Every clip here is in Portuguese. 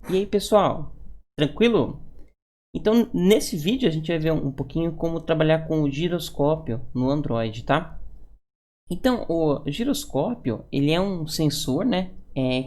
E aí, pessoal, tranquilo? Então, nesse vídeo a gente vai ver um pouquinho como trabalhar com o giroscópio no Android, tá? Então, o giroscópio, ele é um sensor, né,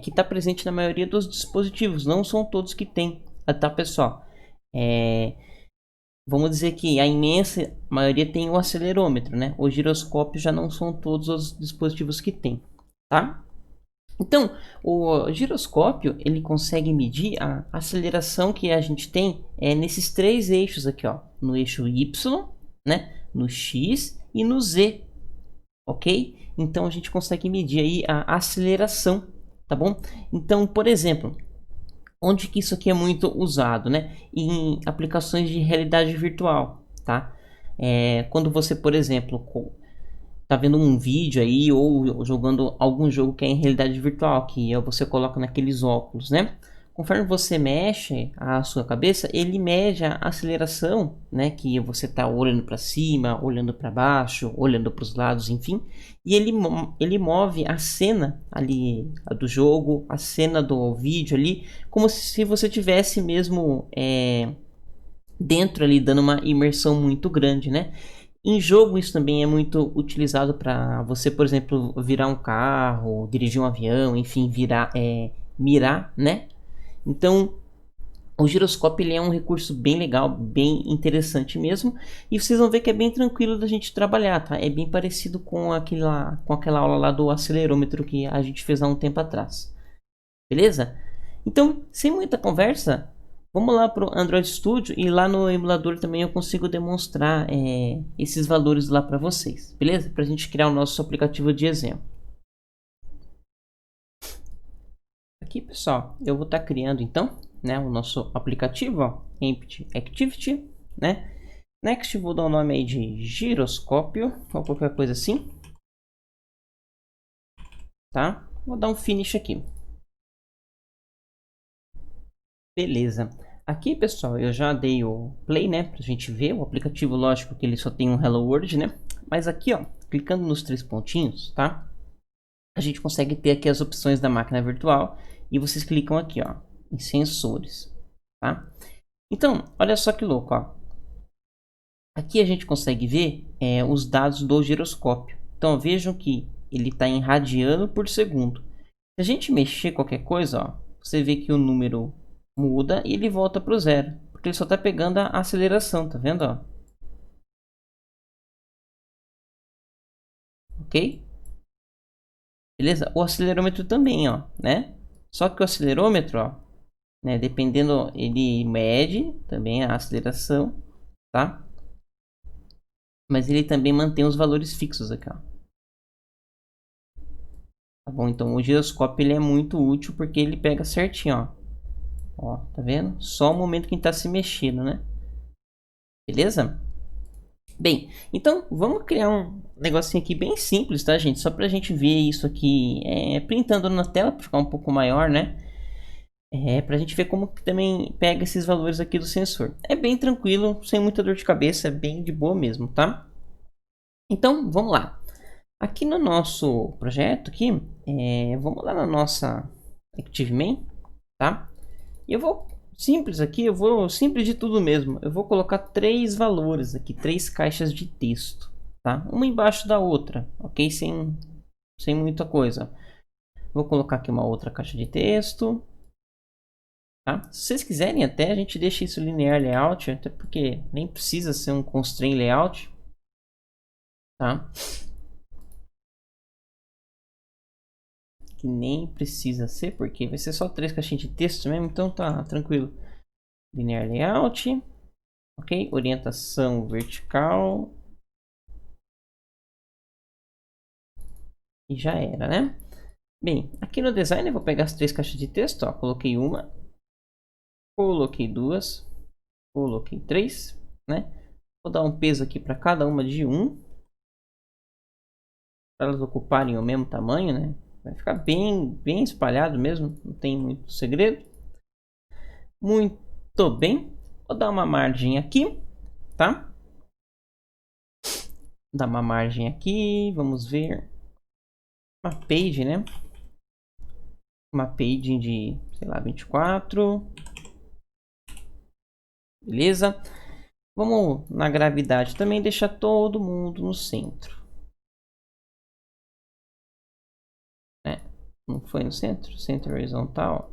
que está presente na maioria dos dispositivos, não são todos que tem, tá, pessoal? É, vamos dizer que a imensa maioria tem o acelerômetro, né? O giroscópio já não são todos os dispositivos que tem, tá? Então, o giroscópio ele consegue medir a aceleração que a gente tem nesses três eixos aqui, ó, no eixo Y, né, no X e no Z, ok? Então a gente consegue medir aí a aceleração, tá bom? Então, por exemplo, onde que isso aqui é muito usado, né? Em aplicações de realidade virtual, tá? Quando você, por exemplo, tá vendo um vídeo aí ou jogando algum jogo que é em realidade virtual, que você coloca naqueles óculos, né? Conforme você mexe a sua cabeça, ele mede a aceleração, né? Que você tá olhando para cima, olhando para baixo, olhando para os lados, enfim. E ele move a cena ali do jogo, a cena do vídeo ali, como se você tivesse mesmo dentro ali, dando uma imersão muito grande, né? Em jogo, isso também é muito utilizado para você, por exemplo, virar um carro, dirigir um avião, enfim, mirar, né? Então, o giroscópio ele é um recurso bem legal, bem interessante mesmo. E vocês vão ver que é bem tranquilo da gente trabalhar, tá? É bem parecido com aquela aula lá do acelerômetro que a gente fez há um tempo atrás. Beleza? Então, sem muita conversa, vamos lá para o Android Studio e lá no emulador também eu consigo demonstrar esses valores lá para vocês, beleza? Para a gente criar o nosso aplicativo de exemplo. Aqui, pessoal, eu vou estar criando então, né, o nosso aplicativo, ó, Empty Activity, né? Next, vou dar o nome aí de giroscópio ou qualquer coisa assim, tá? Vou dar um finish aqui. Beleza. Aqui, pessoal, eu já dei o play, né, pra gente ver o aplicativo. Lógico que ele só tem um Hello World, né? Mas aqui, ó, clicando nos três pontinhos, tá? A gente consegue ter aqui as opções da máquina virtual e vocês clicam aqui, ó, em sensores, tá? Então, olha só que louco, ó. Aqui a gente consegue ver os dados do giroscópio. Então, vejam que ele está em radiano por segundo. Se a gente mexer qualquer coisa, ó, você vê que o número muda e ele volta para o zero. Porque ele só está pegando a aceleração, tá vendo? Ó? Ok? Beleza? O acelerômetro também, ó, né? Só que o acelerômetro, ó, né, dependendo, ele mede também a aceleração, tá? Mas ele também mantém os valores fixos aqui, ó. Tá bom? Então o giroscópio ele é muito útil porque ele pega certinho, ó. Ó, tá vendo? Só o momento que está se mexendo, né? Beleza? Bem, então vamos criar um negocinho aqui bem simples, tá, gente? Só pra gente ver isso aqui printando na tela para ficar um pouco maior, né? Pra gente ver como que também pega esses valores aqui do sensor. É bem tranquilo, sem muita dor de cabeça, é bem de boa mesmo, tá? Então, vamos lá. Aqui no nosso projeto aqui, vamos lá na nossa ActiveMain, tá? E eu vou simples aqui, eu vou simples de tudo mesmo. Eu vou colocar três valores aqui, três caixas de texto, tá? Uma embaixo da outra, ok? Sem muita coisa. Vou colocar aqui uma outra caixa de texto, tá? Se vocês quiserem até a gente deixa isso linear layout, até porque nem precisa ser um constraint layout, tá? Que nem precisa ser, porque vai ser só três caixinhas de texto mesmo, então tá tranquilo. Linear layout, ok? Orientação vertical. E já era, né? Bem, aqui no design eu vou pegar as três caixas de texto, ó. Coloquei uma, coloquei duas, coloquei três, né? Vou dar um peso aqui para cada uma de um, para elas ocuparem o mesmo tamanho, né? Vai ficar bem espalhado mesmo, não tem muito segredo. Muito bem, vou dar uma margem aqui, tá? Dar uma margem aqui, vamos ver. Uma page, né? uma paging de, sei lá, 24. Beleza? Vamos na gravidade também deixar todo mundo no centro. Não foi no centro? Centro horizontal.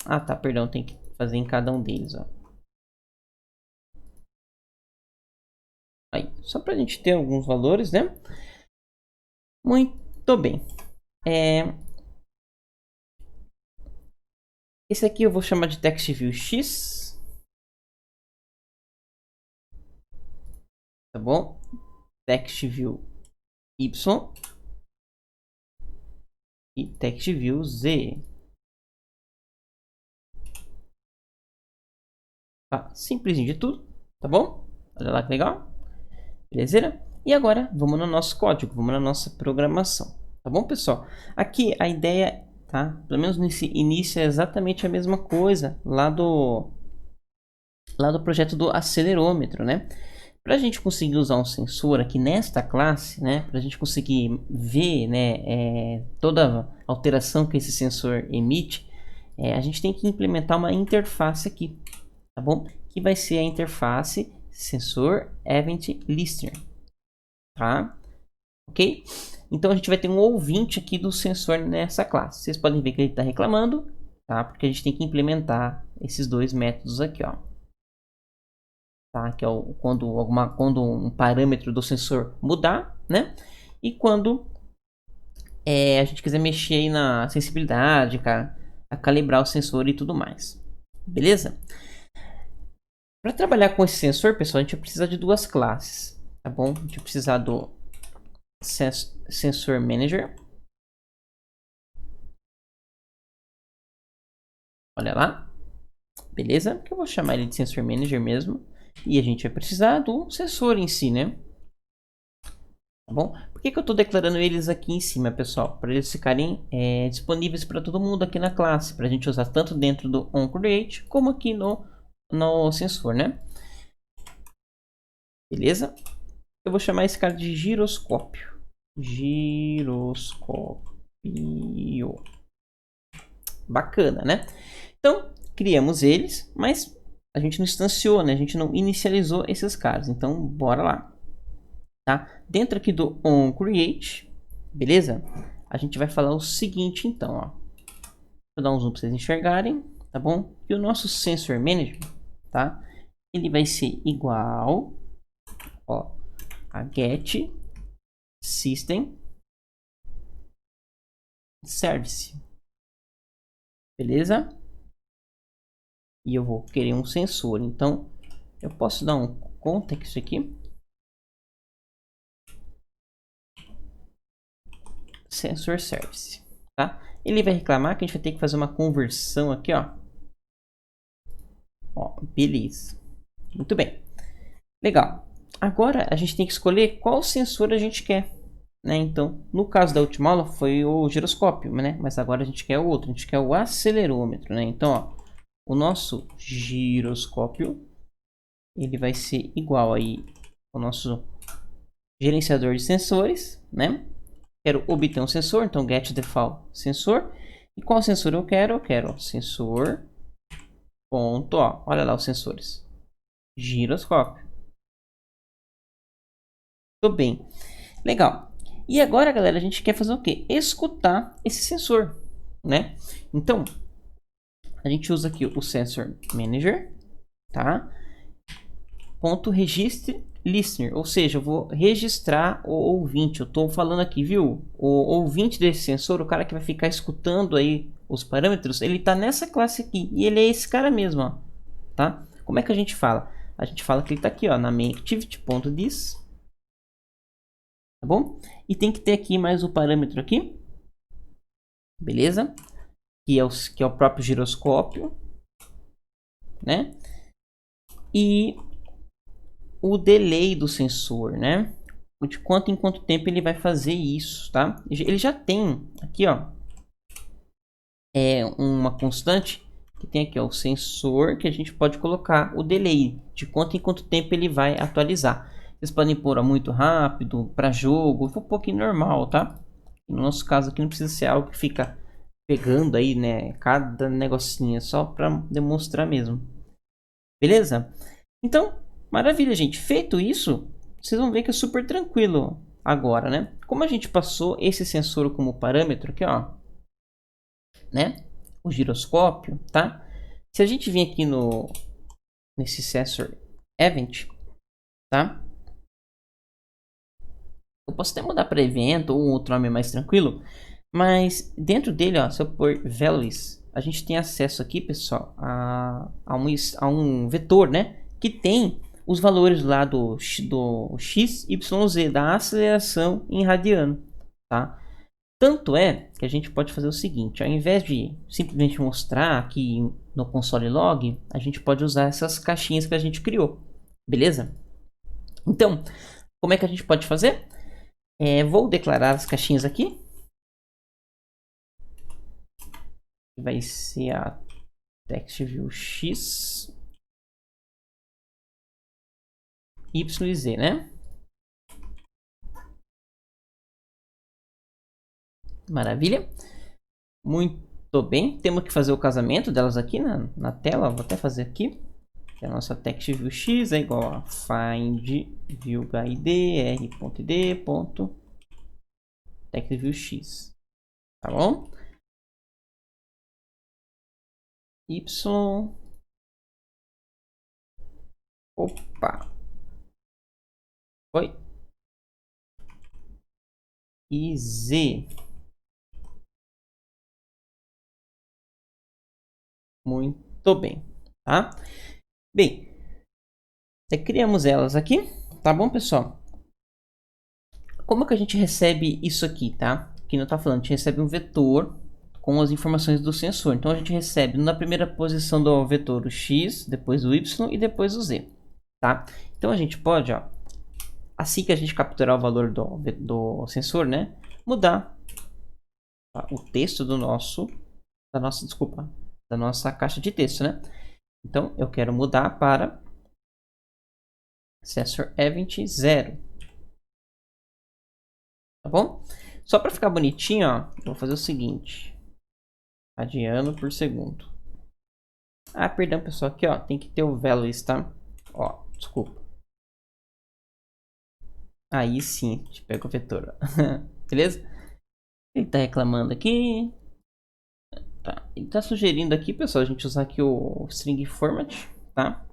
Ah, tá, perdão, tem que fazer em cada um deles, ó. Aí, só pra gente ter alguns valores, né? Muito bem. Esse aqui eu vou chamar de text view X. Tá bom? Text view Y. E text view Z. Tá, simplesinho de tudo, tá bom? Olha lá que legal. Beleza? E agora, vamos no nosso código, vamos na nossa programação. Tá bom, pessoal? Aqui a ideia, tá? Pelo menos nesse início é exatamente a mesma coisa lá do projeto do acelerômetro, né? Para a gente conseguir usar um sensor aqui nesta classe, né? Para a gente conseguir ver, né, toda a alteração que esse sensor emite, a gente tem que implementar uma interface aqui, tá bom? Que vai ser a interface sensor event listener, tá? Ok? Então a gente vai ter um ouvinte aqui do sensor nessa classe. Vocês podem ver que ele está reclamando, tá? Porque a gente tem que implementar esses dois métodos aqui, ó. Tá? Que é quando um parâmetro do sensor mudar, né? E quando a gente quiser mexer aí na sensibilidade, cara, a calibrar o sensor e tudo mais. Beleza? Para trabalhar com esse sensor, pessoal, a gente vai precisar de duas classes, tá bom? A gente vai precisar do Sensor Manager. Olha lá. Beleza? Que eu vou chamar ele de Sensor Manager mesmo. E a gente vai precisar do sensor em si, né? Tá bom? Por que eu estou declarando eles aqui em cima, pessoal? Para eles ficarem disponíveis para todo mundo aqui na classe. Para a gente usar tanto dentro do onCreate como aqui no sensor, né? Beleza? Eu vou chamar esse cara de giroscópio. Giroscópio. Bacana, né? Então, criamos eles, mas a gente não instanciou, né? A gente não inicializou esses caras. Então, bora lá. Tá? Dentro aqui do onCreate, beleza? A gente vai falar o seguinte, então, ó. Vou dar um zoom para vocês enxergarem, tá bom? E o nosso Sensor Manager, tá? Ele vai ser igual, ó, a get system service, beleza? E eu vou querer um sensor, então eu posso dar um context aqui, sensor service, tá? Ele vai reclamar que a gente vai ter que fazer uma conversão aqui, ó. Ó, beleza. Muito bem. Legal. Agora a gente tem que escolher qual sensor a gente quer, né? Então, no caso da última aula foi o giroscópio, né? Mas agora a gente quer o outro, a gente quer o acelerômetro, né? Então, ó, o nosso giroscópio, ele vai ser igual aí ao nosso gerenciador de sensores, né? Quero obter um sensor, então get default sensor. E qual sensor eu quero? Eu quero sensor ponto, ó, olha lá os sensores. Giroscópio. Tudo bem. Legal. E agora, galera, a gente quer fazer o quê? Escutar esse sensor, né? Então, a gente usa aqui o Sensor Manager, tá? Ponto registre listener, ou seja, eu vou registrar o ouvinte. Eu estou falando aqui, viu? O ouvinte desse sensor, o cara que vai ficar escutando aí os parâmetros, ele está nessa classe aqui. E ele é esse cara mesmo, ó, tá? Como é que a gente fala? A gente fala que ele está aqui, ó, na mainActivity.this, tá bom? E tem que ter aqui mais o parâmetro aqui, beleza? Que é o próprio giroscópio, né? E o delay do sensor, né? De quanto em quanto tempo ele vai fazer isso, tá? Ele já tem aqui, ó, uma constante que tem aqui, ó, o sensor, que a gente pode colocar o delay, de quanto em quanto tempo ele vai atualizar. Vocês podem pôr muito rápido, para jogo, um pouquinho normal, tá? No nosso caso aqui não precisa ser algo que fica pegando aí, né, cada negocinho, só para demonstrar mesmo. Beleza? Então, maravilha, gente. Feito isso, vocês vão ver que é super tranquilo agora, né? Como a gente passou esse sensor como parâmetro aqui, ó, né? O giroscópio, tá? Se a gente vir aqui nesse sensor event, tá? Eu posso até mudar para evento ou outro nome mais tranquilo, mas dentro dele, ó, se eu pôr values, a gente tem acesso aqui, pessoal, a um vetor, né? Que tem os valores lá do x, y, z, da aceleração em radiano, tá? Tanto é que a gente pode fazer o seguinte, ao invés de simplesmente mostrar aqui no console log, a gente pode usar essas caixinhas que a gente criou, beleza? Então, como é que a gente pode fazer? Vou declarar as caixinhas aqui. Vai ser a TextView X, Y e Z, né? Maravilha. Muito bem. Temos que fazer o casamento delas aqui na tela. Vou até fazer aqui. A nossa TextView X é igual a find viewguide r.id. TextView X. Tá bom? Y. Opa. Foi. E Z. Muito bem. Tá? Bem. Criamos elas aqui. Tá bom, pessoal? Como que a gente recebe isso aqui, tá? Que não tá falando. A gente recebe um vetor com as informações do sensor. Então a gente recebe na primeira posição do vetor o x, depois o y e depois o z, tá? Então a gente pode, ó, assim que a gente capturar o valor do sensor, né, mudar, tá, o texto da nossa caixa de texto, né? Então eu quero mudar para sensor event 0, tá bom? Só para ficar bonitinho, ó, eu vou fazer o seguinte: radiano por segundo. Ah, perdão, pessoal, aqui, ó, tem que ter o values, tá? Ó, desculpa. Aí sim, a gente pega o vetor, beleza? Ele tá reclamando aqui. Tá. Ele tá sugerindo aqui, pessoal, a gente usar aqui o string format, tá?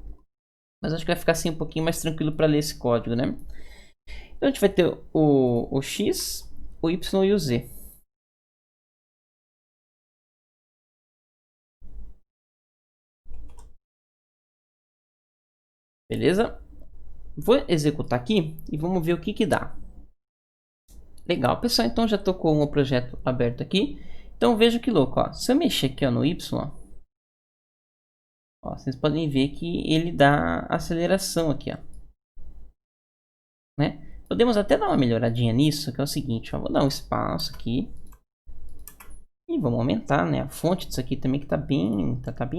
Mas acho que vai ficar assim um pouquinho mais tranquilo para ler esse código, né? Então a gente vai ter o X, o Y e o Z. Beleza? Vou executar aqui e vamos ver o que dá. Legal, pessoal. Então já estou com o projeto aberto aqui. Então veja que louco, ó. Se eu mexer aqui, ó, no Y, ó, vocês podem ver que ele dá aceleração aqui, ó, né? Podemos até dar uma melhoradinha nisso, que é o seguinte, ó, vou dar um espaço aqui e vamos aumentar, né, a fonte disso aqui também, que tá bem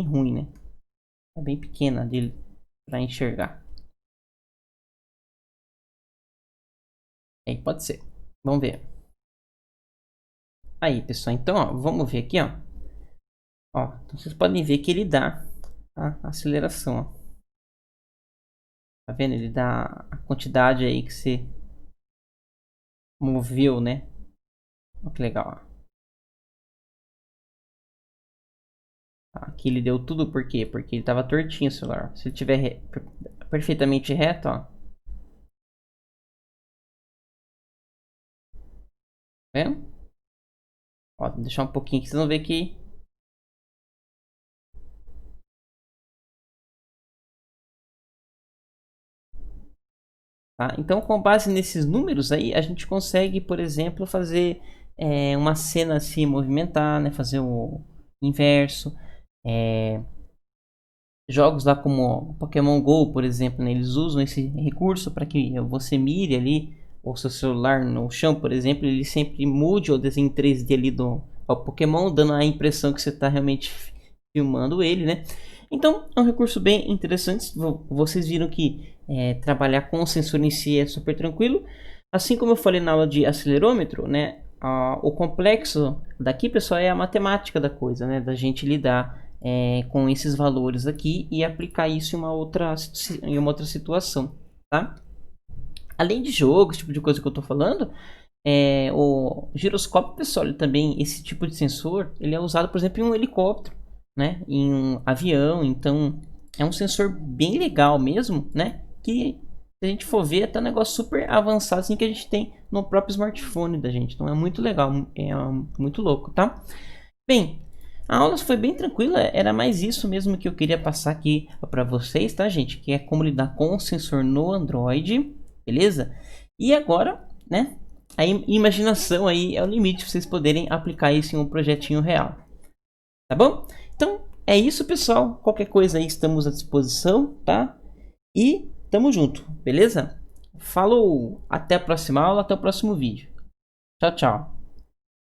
ruim, né? Tá bem pequena dele para enxergar. Aí pode ser. Vamos ver. Aí, pessoal, então, ó, vamos ver aqui, ó. Ó, então vocês podem ver que ele dá a aceleração, ó. Tá vendo? Ele dá a quantidade aí que você moveu, né? Olha que legal, ó. Aqui ele deu tudo por quê? Porque ele tava tortinho o celular. Se ele tiver perfeitamente reto, ó. Tá vendo? Ó, vou deixar um pouquinho aqui, vocês vão ver que... Tá? Então, com base nesses números aí, a gente consegue, por exemplo, fazer uma cena se movimentar, né? Fazer o inverso. Jogos lá como Pokémon Go, por exemplo, né? Eles usam esse recurso para que você mire ali o seu celular no chão, por exemplo, ele sempre mude o desenho 3D ali do Pokémon, dando a impressão que você está realmente filmando ele, né? Então, é um recurso bem interessante. Vocês viram que trabalhar com o sensor em si é super tranquilo. Assim como eu falei na aula de acelerômetro, né? o complexo daqui, pessoal, é a matemática da coisa, né? Da gente lidar com esses valores aqui e aplicar isso em uma outra situação, tá? Além de jogo, esse tipo de coisa que eu tô falando, o giroscópio, pessoal, ele também, esse tipo de sensor, ele é usado, por exemplo, em um helicóptero, né? Em um avião, então é um sensor bem legal mesmo, né? Que se a gente for ver, é até um negócio super avançado assim que a gente tem no próprio smartphone da gente. Então é muito legal, é muito louco, tá? Bem, a aula foi bem tranquila, era mais isso mesmo que eu queria passar aqui para vocês, tá, gente? Que é como lidar com o sensor no Android, beleza? E agora, né? A imaginação aí é o limite para vocês poderem aplicar isso em um projetinho real, tá bom? Então é isso, pessoal. Qualquer coisa aí estamos à disposição, tá? E tamo junto, beleza? Falou! Até a próxima aula, até o próximo vídeo. Tchau, tchau.